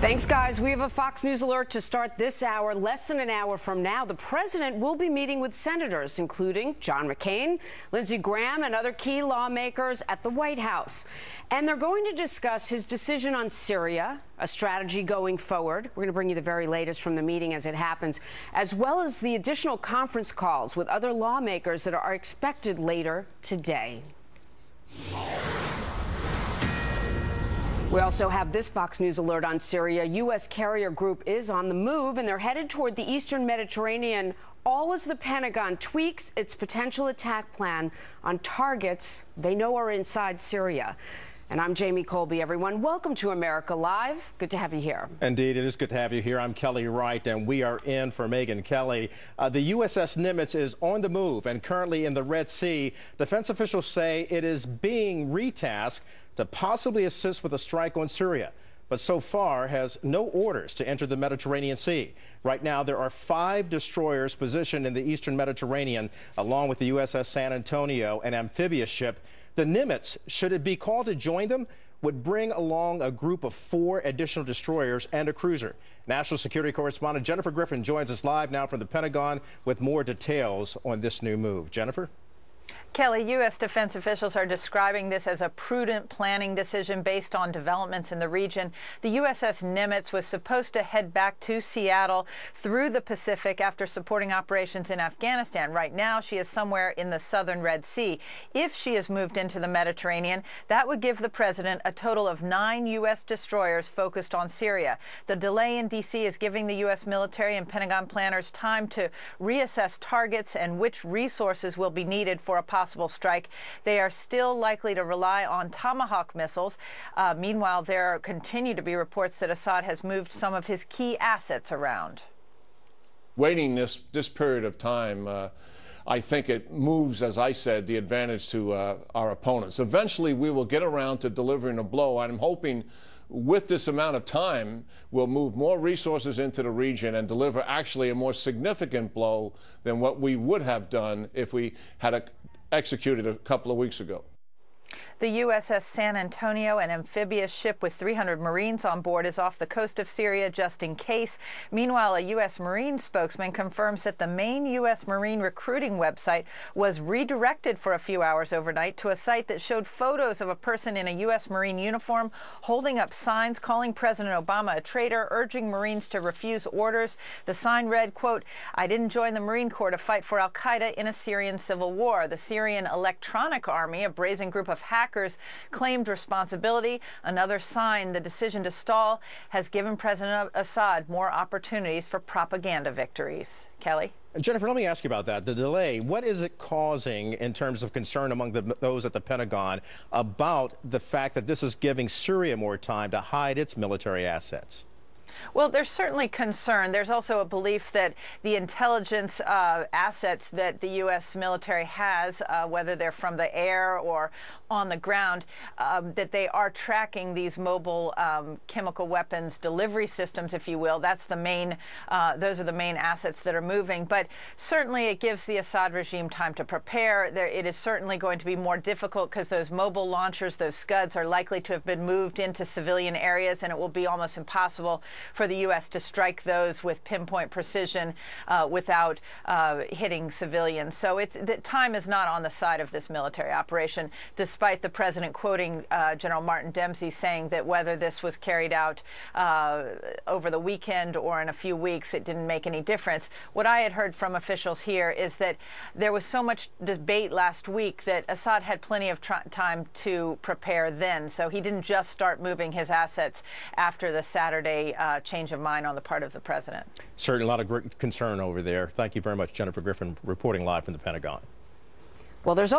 Thanks, guys. We have a Fox News alert to start this hour. Less than an hour from now, the president will be meeting with senators, including John McCain, Lindsey Graham, and other key lawmakers at the White House. And they're going to discuss his decision on Syria, a strategy going forward. We're going to bring you the very latest from the meeting as it happens, as well as the additional conference calls with other lawmakers that are expected later today. We also have this Fox News alert on Syria. U.S. carrier group is on the move, and they're headed toward the eastern Mediterranean, all as the Pentagon tweaks its potential attack plan on targets they know are inside Syria. And I'm Jamie Colby, everyone. Welcome to America Live. Good to have you here. Indeed, it is good to have you here. I'm Kelly Wright, and we are in for Megan Kelly. The USS Nimitz is on the move and currently in the Red Sea. Defense officials say it is being retasked to possibly assist with a strike on Syria, but so far has no orders to enter the Mediterranean Sea. Right now, there are 5 destroyers positioned in the eastern Mediterranean, along with the USS San Antonio, an amphibious ship. The Nimitz, should it be called to join them, would bring along a group of 4 additional destroyers and a cruiser. National security correspondent Jennifer Griffin joins us live now from the Pentagon with more details on this new move. Jennifer? Kelly, U.S. defense officials are describing this as a prudent planning decision based on developments in the region. The USS Nimitz was supposed to head back to Seattle through the Pacific after supporting operations in Afghanistan. Right now, she is somewhere in the southern Red Sea. If she is moved into the Mediterranean, that would give the president a total of 9 U.S. destroyers focused on Syria. The delay in D.C. is giving the U.S. military and Pentagon planners time to reassess targets and which resources will be needed for a possible strike. They are still likely to rely on Tomahawk missiles. Meanwhile, there continue to be reports that Assad has moved some of his key assets around. Waiting this period of time, I think it moves, as I said, the advantage to our opponents. Eventually, we will get around to delivering a blow. I'm hoping with this amount of time, we'll move more resources into the region and deliver actually a more significant blow than what we would have done if we had executed a couple of weeks ago. The USS San Antonio, an amphibious ship with 300 Marines on board, is off the coast of Syria just in case. Meanwhile, a U.S. Marine spokesman confirms that the main U.S. Marine recruiting website was redirected for a few hours overnight to a site that showed photos of a person in a U.S. Marine uniform holding up signs calling President Obama a traitor, urging Marines to refuse orders. The sign read, quote, "I didn't join the Marine Corps to fight for al-Qaeda in a Syrian civil war." The Syrian Electronic Army, a brazen group of hackers, claimed responsibility. Another sign the decision to stall has given President Assad more opportunities for propaganda victories. Kelly? Jennifer, let me ask you about that. The delay, what is it causing in terms of concern among those at the Pentagon about the fact that this is giving Syria more time to hide its military assets? Well, there's certainly concern. There's also a belief that the intelligence assets that the U.S. military has, whether they're from the air or on the ground, that they are tracking these mobile chemical weapons delivery systems, if you will. That's the main, those are the main assets that are moving. But certainly it gives the Assad regime time to prepare. It is certainly going to be more difficult because those mobile launchers, those Scuds, are likely to have been moved into civilian areas, and it will be almost impossible for the U.S. to strike those with pinpoint precision without hitting civilians. So the time is not on the side of this military operation, despite the president quoting General Martin Dempsey saying that whether this was carried out over the weekend or in a few weeks, it didn't make any difference. What I had heard from officials here is that there was so much debate last week that Assad had plenty of time to prepare then. So he didn't just start moving his assets after the Saturday change of mind on the part of the president. Certainly a lot of great concern over there. Thank you very much, Jennifer Griffin, reporting live from the Pentagon. Well, there's